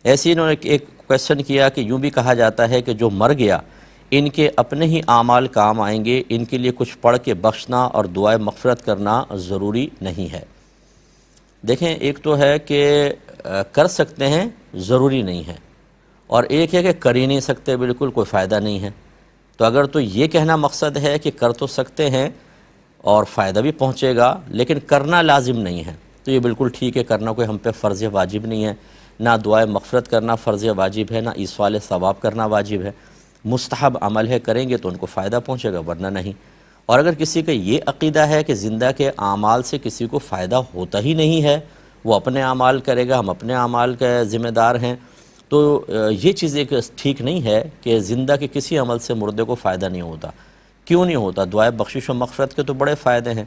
ایسے انہوں نے ایک کویسچن کیا کہ یوں بھی کہا جاتا ہے کہ جو مر گیا ان کے اپنے ہی اعمال کام آئیں گے، ان کے لیے کچھ پڑھ کے بخشنا اور دعائے مغفرت کرنا ضروری نہیں ہے۔ دیکھیں، ایک تو ہے کہ کر سکتے ہیں، ضروری نہیں ہے، اور ایک ہے کہ کر ہی نہیں سکتے، بالکل کوئی فائدہ نہیں ہے۔ تو اگر تو یہ کہنا مقصد ہے کہ کر تو سکتے ہیں اور فائدہ بھی پہنچے گا لیکن کرنا لازم نہیں ہے، تو یہ بالکل ٹھیک ہے، کرنا کوئی ہم پہ فرض واجب نہیں ہے، نہ دعائے مغفرت کرنا فرض واجب ہے، نہ ایصال ثواب کرنا واجب ہے، مستحب عمل ہے، کریں گے تو ان کو فائدہ پہنچے گا ورنہ نہیں۔ اور اگر کسی کا یہ عقیدہ ہے کہ زندہ کے اعمال سے کسی کو فائدہ ہوتا ہی نہیں ہے، وہ اپنے اعمال کرے گا، ہم اپنے اعمال کے ذمہ دار ہیں، تو یہ چیز ایک ٹھیک نہیں ہے کہ زندہ کے کسی عمل سے مردے کو فائدہ نہیں ہوتا۔ کیوں نہیں ہوتا؟ دعائے بخشش و مغفرت کے تو بڑے فائدے ہیں۔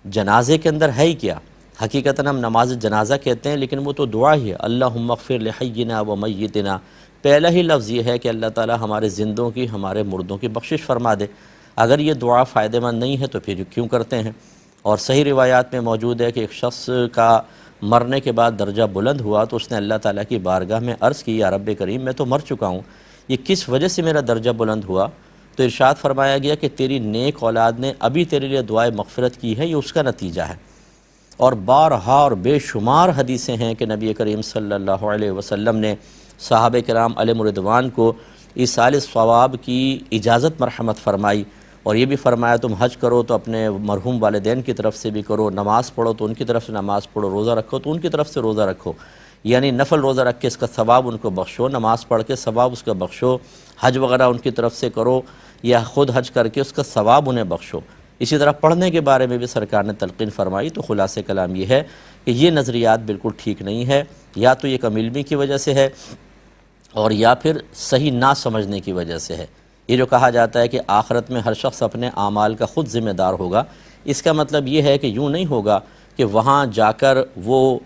جنازے کے اندر ہے ہی کیا؟ حقیقتاً ہم نماز جنازہ کہتے ہیں لیکن وہ تو دعا ہی ہے، اللہم اغفر لحینا و میتنا۔ پہلا ہی لفظ یہ ہے کہ اللہ تعالی ہمارے زندوں کی، ہمارے مردوں کی بخشش فرما دے۔ اگر یہ دعا فائدہ مند نہیں ہے تو پھر کیوں کرتے ہیں؟ اور صحیح روایات میں موجود ہے کہ ایک شخص کا مرنے کے بعد درجہ بلند ہوا تو اس نے اللہ تعالیٰ کی بارگاہ میں عرض کی، یا رب کریم میں تو مر چکا ہوں، یہ کس وجہ سے میرا درجہ بلند ہوا؟ تو ارشاد فرمایا گیا کہ تیری نیک اولاد نے ابھی تیرے لیے دعائے مغفرت کی ہے، یہ اس کا نتیجہ ہے۔ اور بارہا اور بے شمار حدیثیں ہیں کہ نبی کریم صلی اللہ علیہ وسلم نے صحابہ کرام علیہم رضوان کو ایصال ثواب کی اجازت مرحمت فرمائی، اور یہ بھی فرمایا تم حج کرو تو اپنے مرحوم والدین کی طرف سے بھی کرو، نماز پڑھو تو ان کی طرف سے نماز پڑھو، روزہ رکھو تو ان کی طرف سے روزہ رکھو، یعنی نفل روزہ رکھ کے اس کا ثواب ان کو بخشو، نماز پڑھ کے ثواب اس کا بخشو، حج وغیرہ ان کی طرف سے کرو یا خود حج کر کے اس کا ثواب انہیں بخشو۔ اسی طرح پڑھنے کے بارے میں بھی سرکار نے تلقین فرمائی۔ تو خلاصہ کلام یہ ہے کہ یہ نظریات بالکل ٹھیک نہیں ہے، یا تو یہ کم علمی کی وجہ سے ہے اور یا پھر صحیح نہ سمجھنے کی وجہ سے ہے۔ یہ جو کہا جاتا ہے کہ آخرت میں ہر شخص اپنے اعمال کا خود ذمہ دار ہوگا، اس کا مطلب یہ ہے کہ یوں نہیں ہوگا کہ وہاں جا کر وہ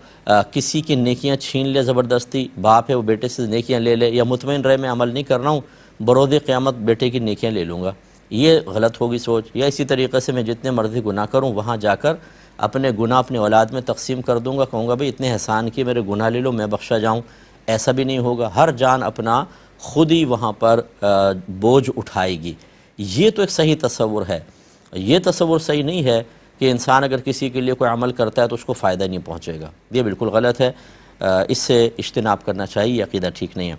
کسی کی نیکیاں چھین لے زبردستی، باپ ہے وہ بیٹے سے نیکیاں لے لے، یا مطمئن رہے میں عمل نہیں کر رہا ہوں، بروز قیامت بیٹے کی نیکیاں لے لوں گا، یہ غلط ہوگی سوچ۔ یا اسی طریقے سے میں جتنے مرضی گناہ کروں وہاں جا کر اپنے گناہ اپنی اولاد میں تقسیم کر دوں گا، کہوں گا بھئی اتنے احسان کیے میرے گناہ لے لو میں بخشا جاؤں، ایسا بھی نہیں ہوگا۔ ہر جان اپنا خود ہی وہاں پر بوجھ اٹھائے گی۔ یہ تو ایک صحیح تصور ہے۔ یہ تصور صحیح نہیں ہے کہ انسان اگر کسی کے لیے کوئی عمل کرتا ہے تو اس کو فائدہ نہیں پہنچے گا، یہ بالکل غلط ہے، اس سے اجتناب کرنا چاہیے، یہ عقیدہ ٹھیک نہیں ہے۔